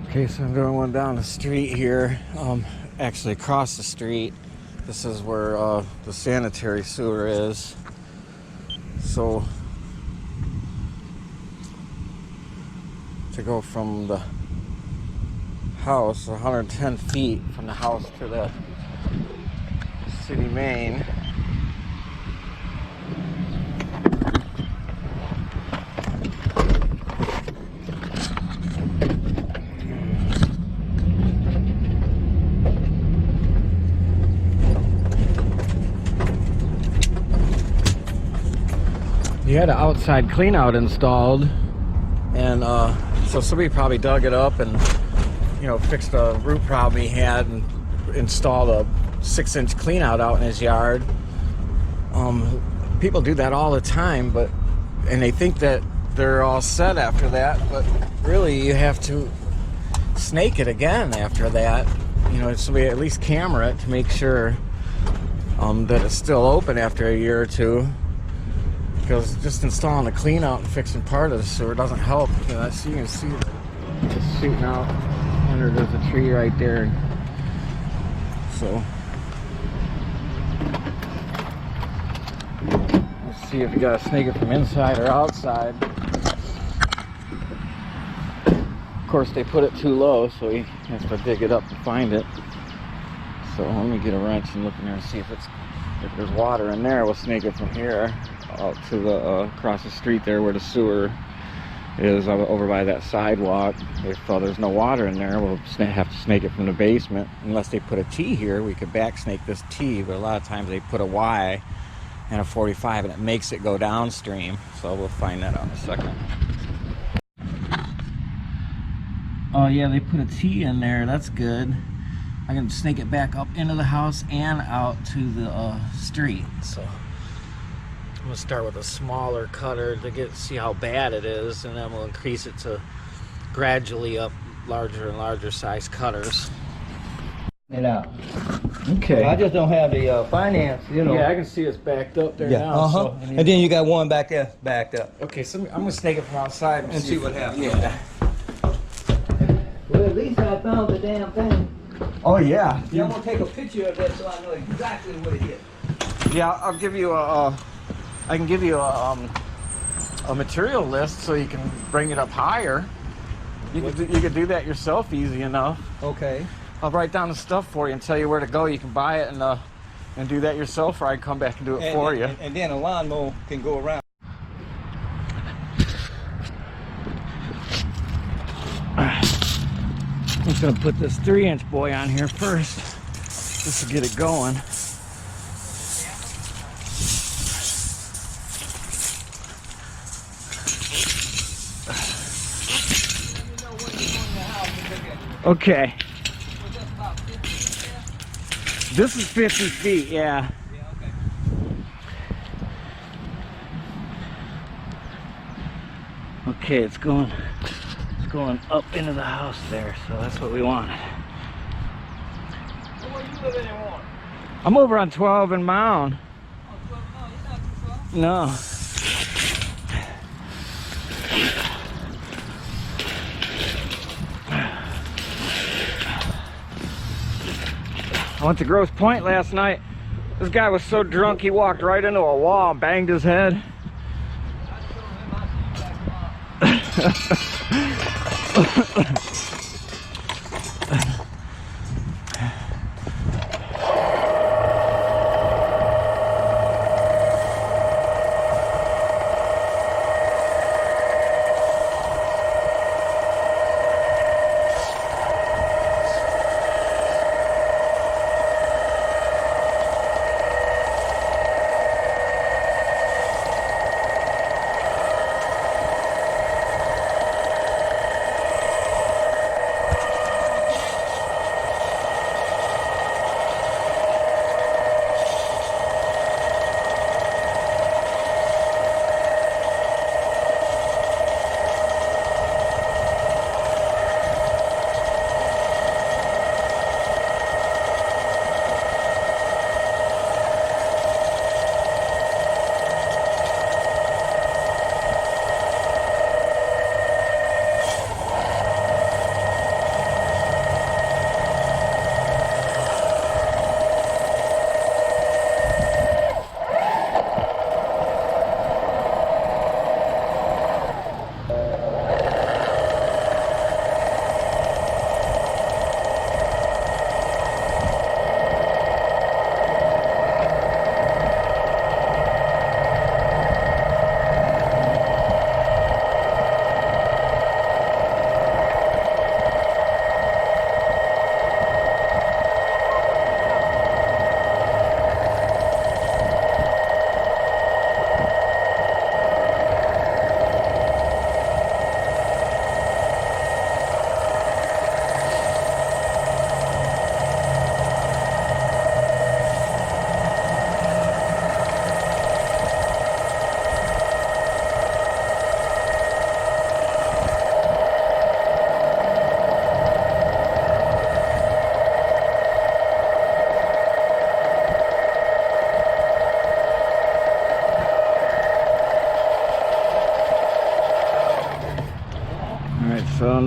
Okay, so I'm doing one down the street here, actually across the street. This is where the sanitary sewer is. So to go from the house, 110 feet from the house to the city main. You had an outside cleanout installed, and so somebody probably dug it up and, you know, fixed a root problem he had and installed a 6-inch cleanout out in his yard. People do that all the time, and they think that they're all set after that, but really you have to snake it again after that. You know, somebody at least camera it to make sure that it's still open after a year or two. Because just installing a clean out and fixing part of the sewer doesn't help. You know, so you can see it's shooting out under there's a tree right there. So let's see if you gotta snake it from inside or outside. Of course, they put it too low, so he has to dig it up to find it. So let me get a wrench and look in there and see if there's water in there. We'll snake it from here out to the across the street there where the sewer is, over by that sidewalk. If there's no water in there, we'll have to snake it from the basement. Unless they put a T here, we could back snake this T, but a lot of times they put a Y and a 45 and it makes it go downstream. So we'll find that out in a second. Oh yeah, they put a T in there. That's good. I can snake it back up into the house and out to the street. So I'm gonna start with a smaller cutter to see how bad it is, and then we'll increase it to gradually up larger and larger size cutters. It out. Okay. I just don't have the finance, you know. Yeah, I can see it's backed up there now. So and then you got one back there backed up. Okay, so I'm gonna snake it from outside And see what happens. Yeah. Well, at least I found the damn thing. Oh yeah. Yeah, I'm gonna take a picture of that so I know exactly what it is. Yeah, I'll give you I can give you a material list so you can bring it up higher. You could do that yourself easy enough. Okay. I'll write down the stuff for you and tell you where to go. You can buy it and do that yourself, or I can come back and do it for you. And then a lawnmower can go around. I'm just gonna put this 3-inch boy on here first, just to get it going. Okay. This is 50 feet, yeah. Okay, it's going up into the house there, so that's what we wanted. So where you live anymore? I'm over on 12 and Mound. Oh, 12, no, you're not too far. No. I went to Grosse Pointe last night. This guy was so drunk he walked right into a wall and banged his head.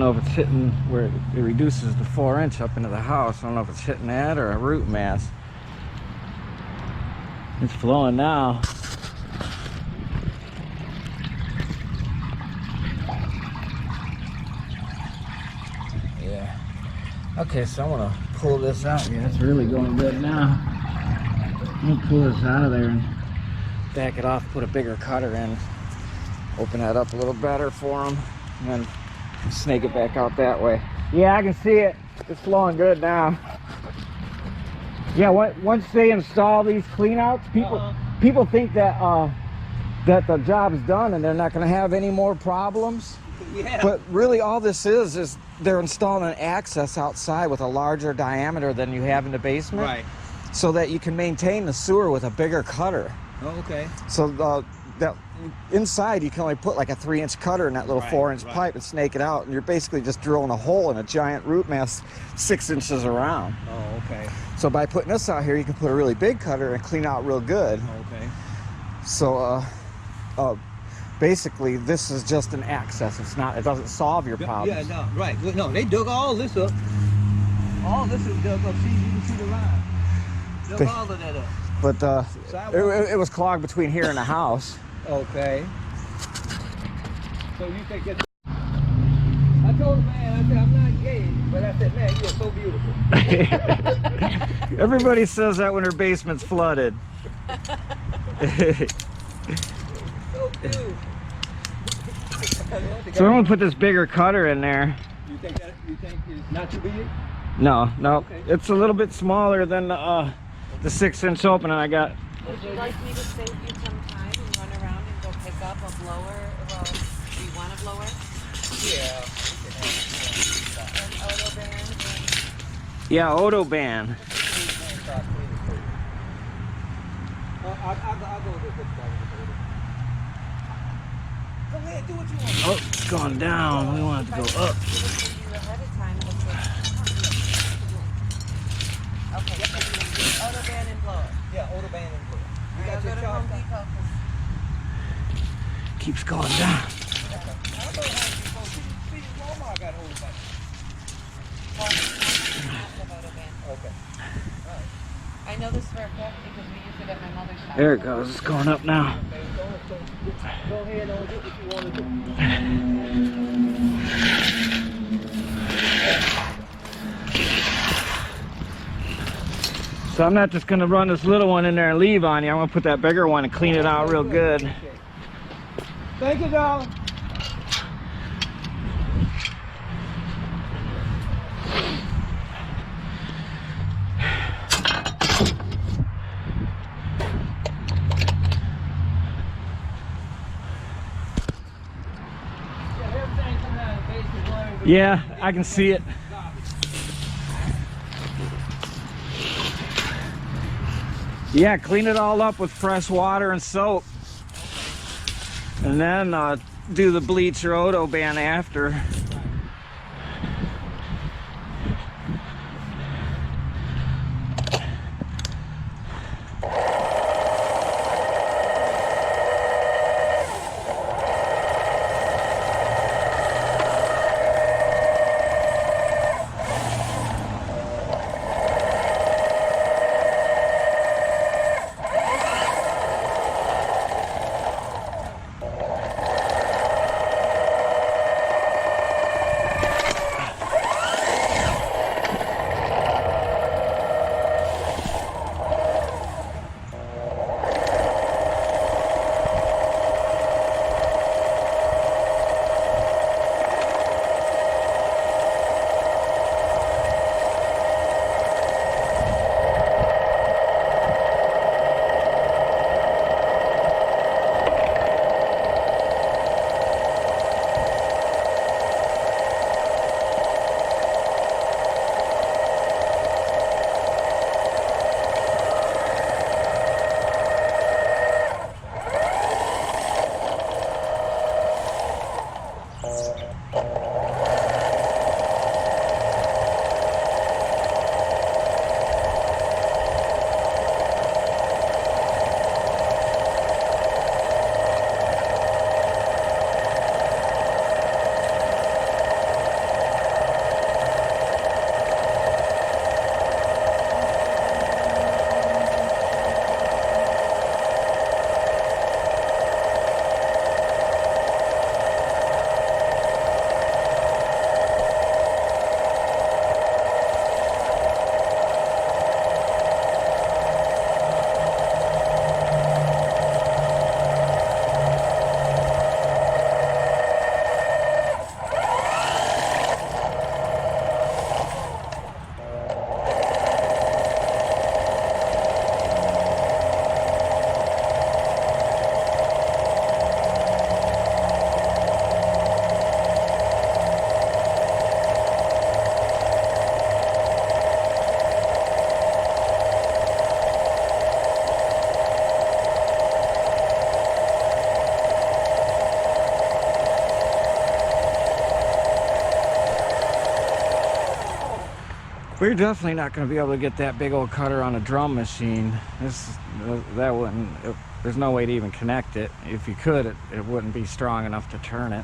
know if it's hitting where it reduces the 4-inch up into the house. I don't know if it's hitting that or a root mass. It's flowing now. Yeah. Okay, so I'm gonna pull this out. Yeah, it's really going good now. I'm gonna pull this out of there and back it off, put a bigger cutter in, open that up a little better for them, and then snake it back out that way. Yeah, I can see it. It's flowing good now. Yeah, once they install these cleanouts, people think that that the job's done and they're not going to have any more problems. Yeah. But really, all this is they're installing an access outside with a larger diameter than you have in the basement, Right. so that you can maintain the sewer with a bigger cutter. Oh, okay. So that inside you can only put like a 3-inch cutter in that little 4-inch pipe and snake it out, and you're basically just drilling a hole in a giant root mass 6 inches around. Oh, okay. So by putting this out here, you can put a really big cutter and clean out real good. Okay. So basically this is just an access. It doesn't solve your problems. Yeah, no, right. Well, no, they dug all this up. All this is dug up. See, you can see the line. Dug all of that up. But it was clogged between here and the house. Okay. So you think it's... I told the man, I said, I'm not gay, but I said, man, you're so beautiful. Everybody says that when their basement's flooded. So cute. So I'm gonna put this bigger cutter in there. You think it's not too big? No, Okay. it's a little bit smaller than the 6-inch opening I got. Would you like me to save you some time and run around and go pick up a blower? Well, do you want a blower? Yeah. An auto band? Yeah, Autoban. I'll go with this. Go ahead, do what you want. Oh, it's gone down. We want it to go up. Give it to you ahead of time. Okay, auto band and blower. Yeah, auto band and blower. You I'll got go your to charge? Home Depot. Keeps going down. Walmart got auto band. Okay. I know this for a fact because we use it at my mother's house. There it goes. It's going up now. Go ahead and get what you want to do. So I'm not just gonna run this little one in there and leave on you. I'm gonna put that bigger one and clean it out real good. Thank you, darling. Yeah, I can see it. Yeah, clean it all up with fresh water and soap. And then do the bleach or Autoban after. We're definitely not going to be able to get that big old cutter on a drum machine. That wouldn't. There's no way to even connect it. If you could, it wouldn't be strong enough to turn it.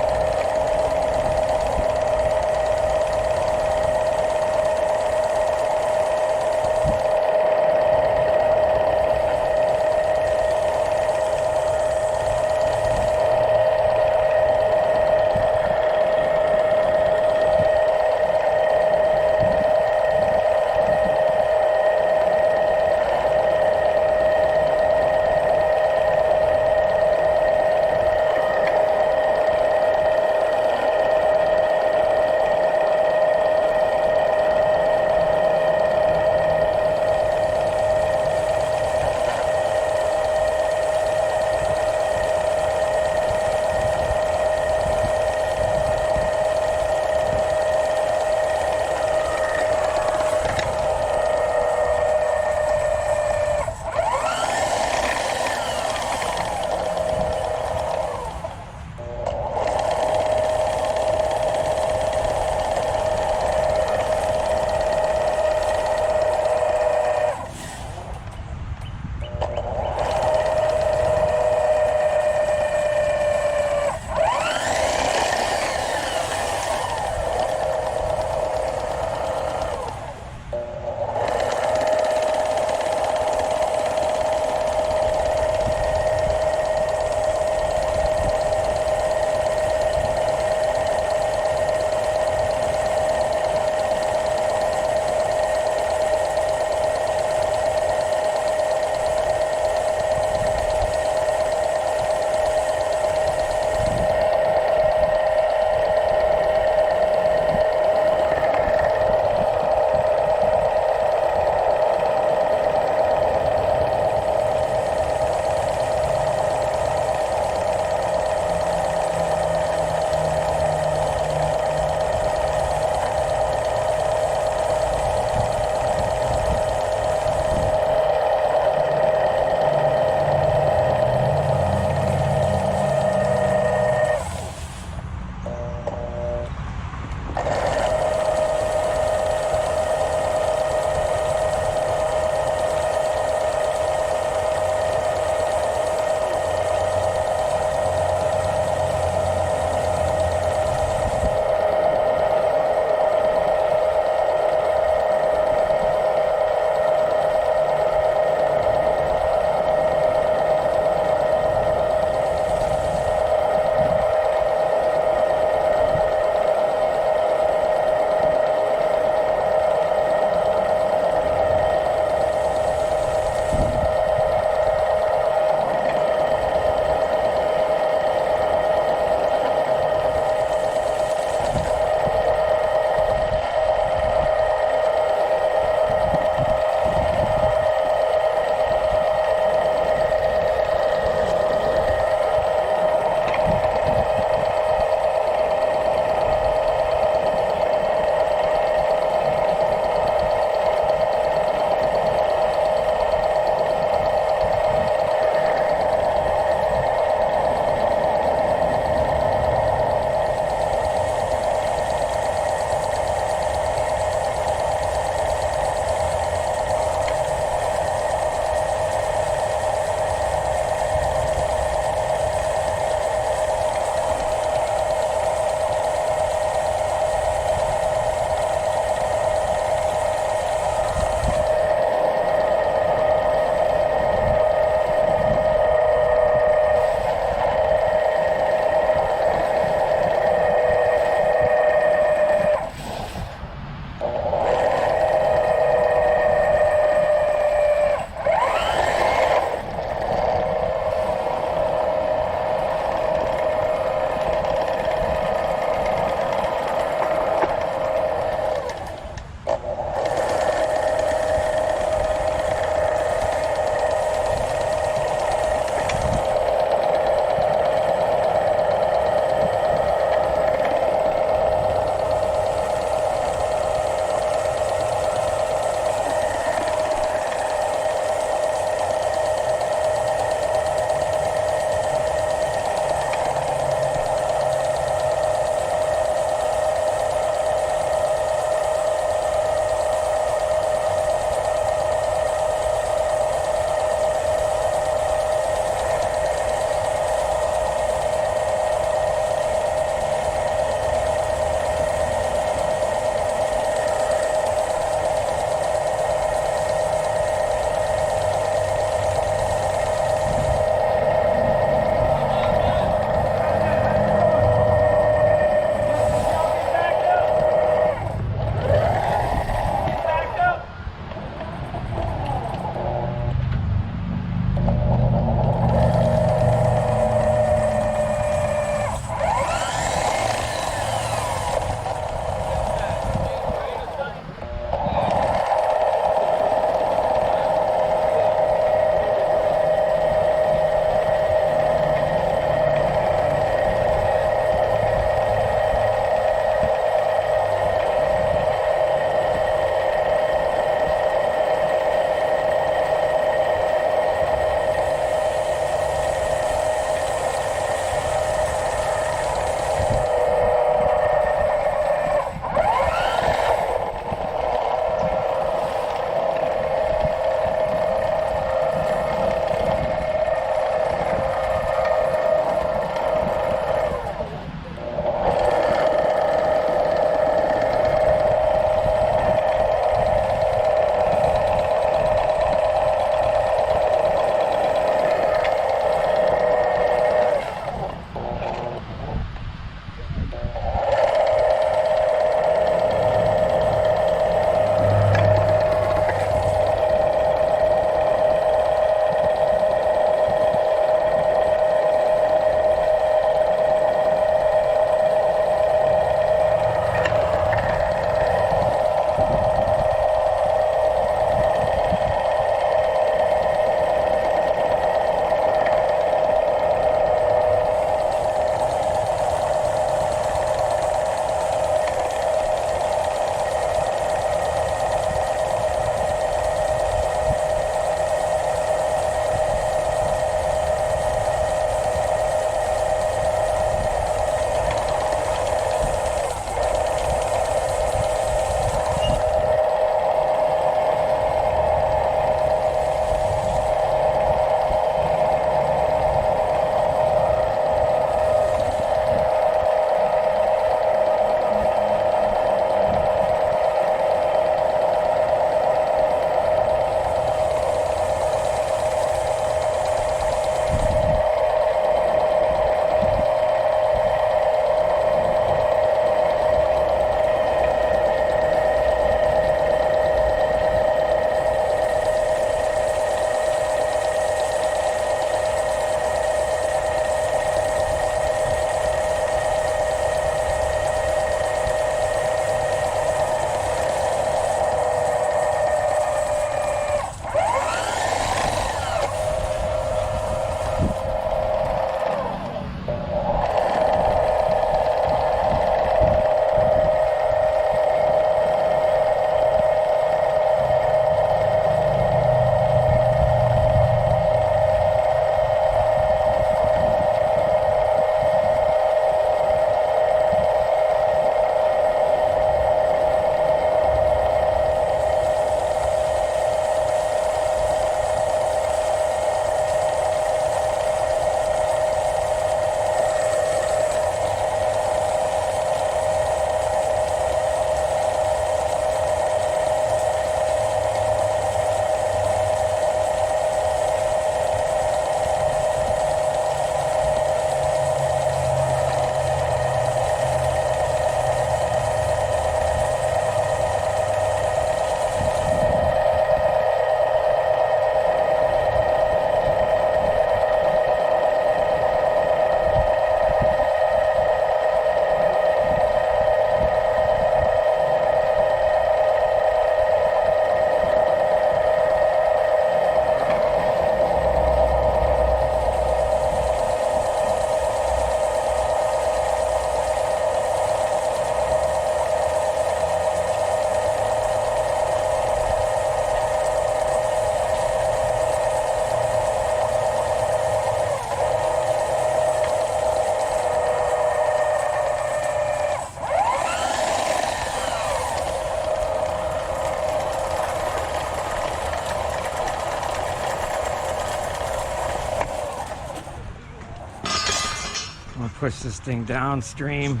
push this thing downstream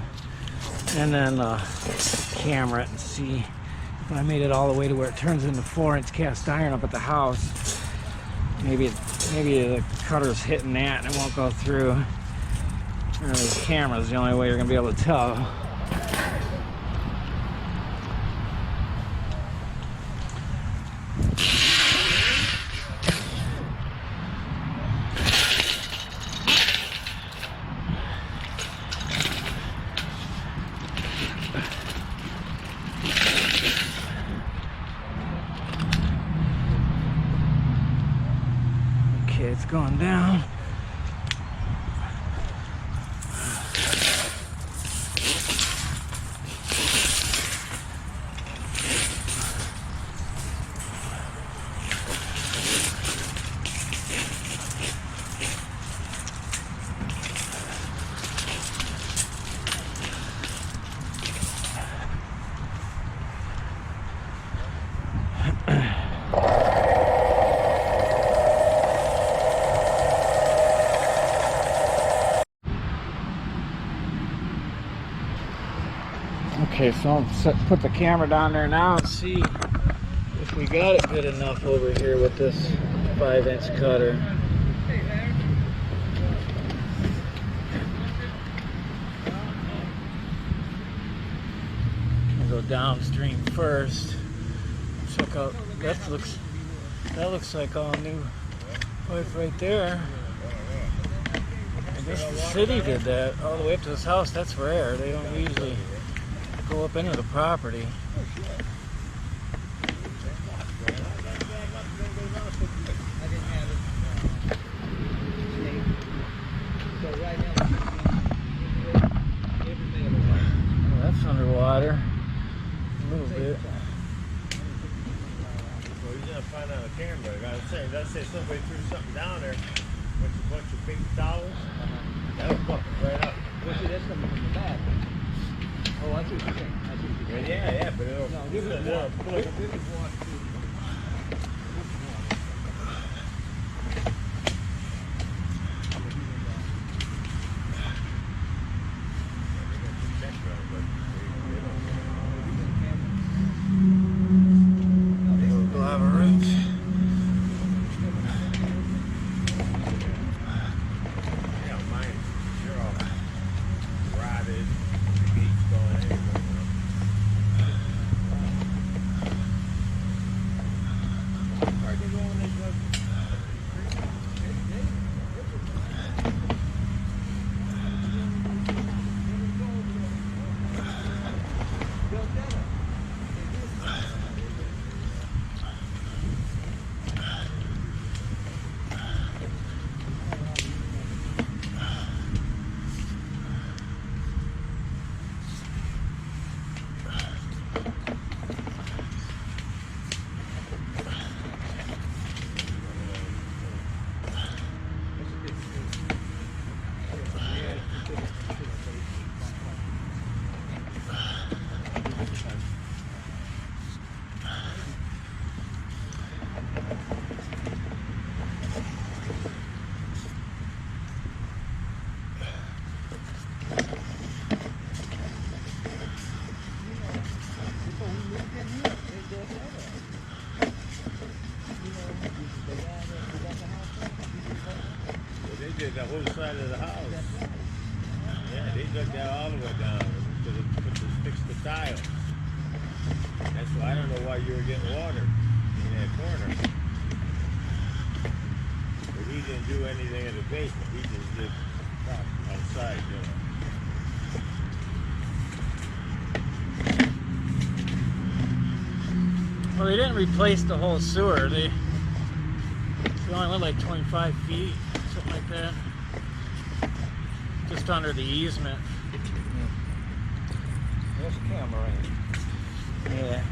and then camera it and see if I made it all the way to where it turns into 4-inch cast iron up at the house. Maybe the cutter's hitting that and it won't go through. And the camera's the only way you're gonna be able to tell. Okay, it's going down. Okay, so I'll put the camera down there now and see if we got it good enough over here with this 5-inch cutter. I'll go downstream first. Check out, that looks like all new pipe right there. I guess the city did that all the way up to this house. That's rare. They don't usually go up into the property. Oh, that's underwater a little bit. Well, you're gonna find out on camera. Let's say somebody threw something down there with a bunch of big towels. That'll fuck it right up. Well, see, that's coming from the back. Oh, I see what you're saying. I see what you're saying. Yeah, but it'll. No, this is water. This is water too. The whole side of the house. Yeah, they dug that all the way down to fix the tile. That's why I don't know why you were getting water in that corner. But he didn't do anything in the basement. He just did outside, Well, they didn't replace the whole sewer. They only went like 25 feet, something like that. Just under the easement. There's a camera in. Yeah.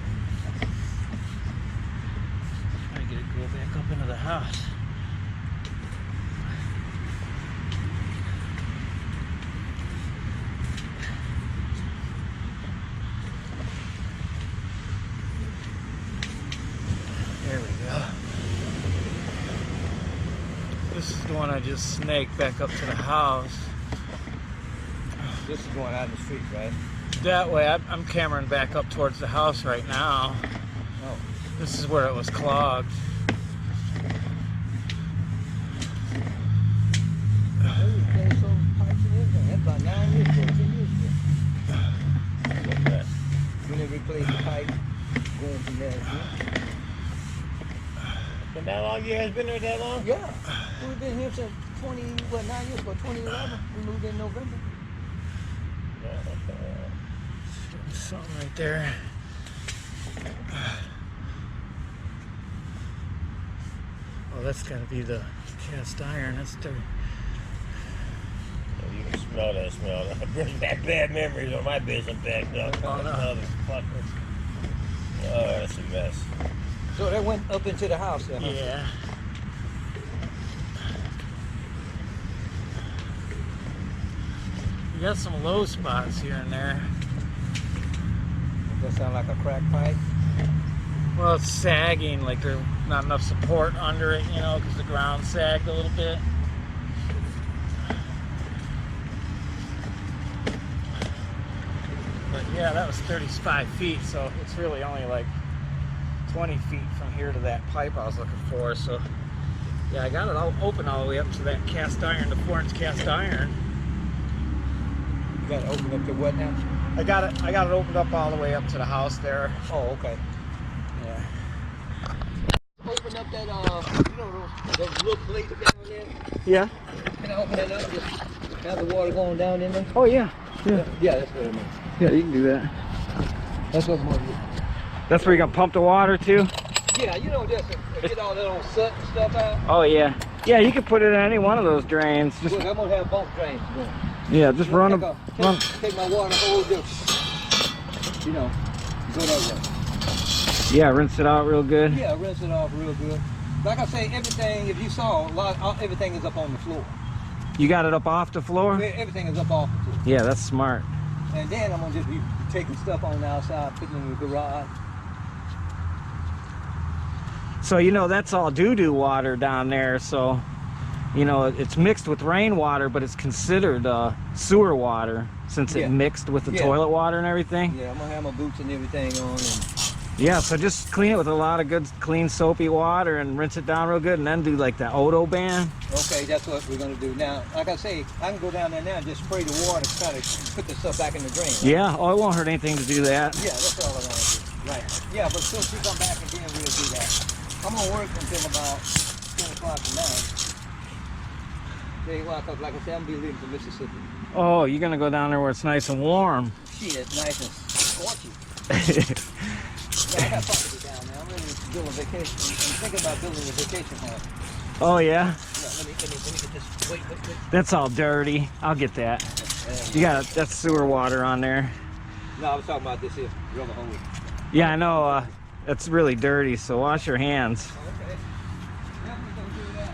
I get it go back up into the house. There we go. This is the one I just snaked back up to the house. This is going out in the street, right? That way, I'm cameraing back up towards the house right now. Oh. This is where it was clogged. That's about 9 years ago, 10 years ago. What's that? When they replaced the pipe, going from there. Been that long? You guys been there that long? Yeah. We've been here since 9 years ago, 2011. We moved in November. Something right there. Oh, that's gotta be the cast iron. That's dirty. You can smell that smell. That brings back bad memories on my business back up. Oh, no. Oh, that's a mess. So that went up into the house there, huh? Yeah. You got some low spots here and there. That sound like a crack pipe. Well, it's sagging, like there's not enough support under it, you know, because the ground sagged a little bit. But yeah, that was 35 feet, so it's really only like 20 feet from here to that pipe I was looking for. So yeah, I got it all open all the way up to that cast iron, the 4-inch cast iron. You got to open up to what now? I got it opened up all the way up to the house there. Oh, okay. Yeah. Open up that, you know, those little plates down there. Yeah. Can I open that up? Just have the water going down in there? Oh yeah. Yeah. Yeah, that's what I mean. Yeah, you can do that. That's what I'm going to do. That's where you're gonna pump the water to? Yeah, you know, just to get all that old soot and stuff out. Oh yeah. Yeah, you can put it in any one of those drains. Just Look, I'm going to have both drains going. yeah, just run them. Take my water hose, just, you know, go that way. Yeah, rinse it out real good. Yeah, rinse it off real good. Like I say, everything, if you saw, everything is up on the floor. You got it up off the floor? Everything is up off the floor. Yeah, that's smart. And then I'm going to just be taking stuff on the outside, putting it in the garage. So, you know, that's all doo-doo water down there. So, you know, it's mixed with rainwater, but it's considered sewer water since it mixed with the toilet water and everything. Yeah, I'm going to have my boots and everything on. And yeah, so just clean it with a lot of good, clean, soapy water and rinse it down real good, and then do like the Odo band. okay, that's what we're going to do. Now, like I say, I can go down there now and just spray the water, try to put the stuff back in the drain. Right? Yeah, oh, it won't hurt anything to do that. Yeah, that's all I want to do. Right. Yeah, but soon as we come back again, we'll do that. I'm going to work until about 10 o'clock tonight. Tell you what, 'cause like I said, I'm going to be leaving for Mississippi. Oh, you're going to go down there where it's nice and warm. Shit, nice and scorchy. Yeah, I got property down there. I'm ready to build a vacation. I'm thinking about building a vacation home. Oh, yeah? Yeah, let me get this. Wait. That's all dirty. I'll get that. You got that's sewer water on there. No, I was talking about this here, rubber hose. Yeah, I know. It's really dirty, so wash your hands. Okay. Definitely gonna do that.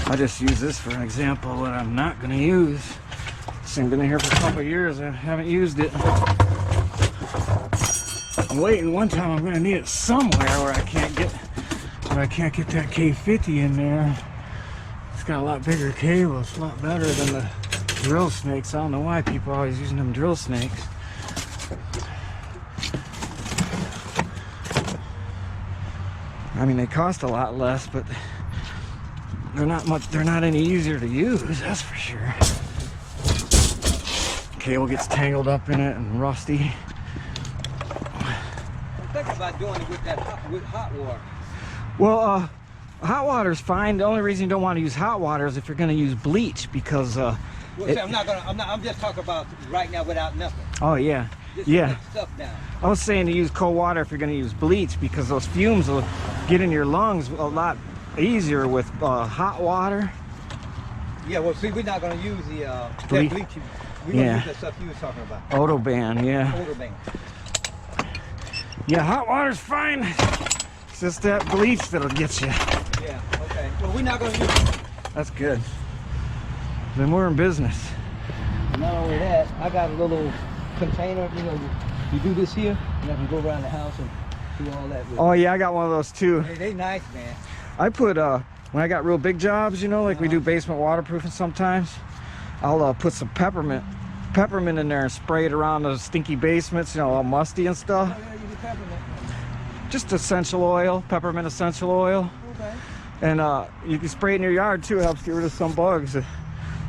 I just use this for an example of what I'm not going to use. This thing's been in here for a couple of years. I haven't used it. I'm waiting. One time I'm going to need it somewhere where I can't get that K50 in there. It's got a lot bigger cable. It's a lot better than the drill snakes. I don't know why people are always using them drill snakes. I mean, they cost a lot less, but they're not any easier to use, that's for sure. Cable gets tangled up in it and rusty. I'm thinking about doing it with hot water. Well, hot water's fine. The only reason you don't want to use hot water is if you're going to use bleach, because Well, see, I'm just talking about right now without nothing. Oh yeah, Just yeah. put stuff down. I was saying to use cold water if you're going to use bleach, because those fumes will get in your lungs a lot easier with hot water. Yeah, well, see, we're not going to use the that Bleach. bleach. We're going to use that stuff you was talking about. Odo band, yeah. Odor band. Yeah, hot water's fine. It's just that bleach that'll get you. Yeah, okay. Well, we're not going to use it. That's good. Then we're in business. Not only that, I got a little container, you know, you do this here, and I can go around the house and do all that with. Oh yeah, I got one of those too. They nice, man. I put when I got real big jobs, you know, like we do basement waterproofing sometimes, I'll put some peppermint in there and spray it around the stinky basements, you know, all musty and stuff. Oh, yeah, you do peppermint. Just essential oil, peppermint essential oil. Okay. And you can spray it in your yard too. It helps get rid of some bugs.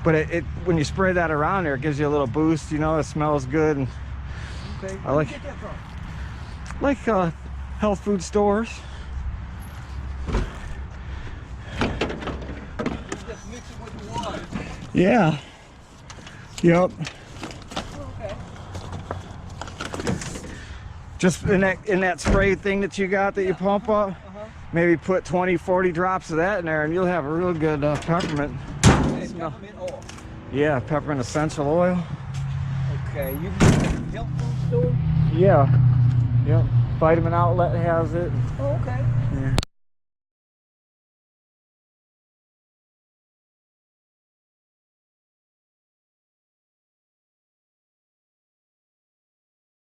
But it when you spray that around there, it gives you a little boost. You know, it smells good. And Okay. I like Where'd you get that from? like health food stores. You just mix it with the water. Yeah. Yep. Okay. Just in that spray thing that you got that you pump up, maybe put 20-40 drops of that in there, and you'll have a real good peppermint. Okay, smell. peppermint oil. Yeah, peppermint essential oil. Okay, you can get a health food store? Yeah. Yep. Vitamin Outlet has it. Oh, okay. Yeah.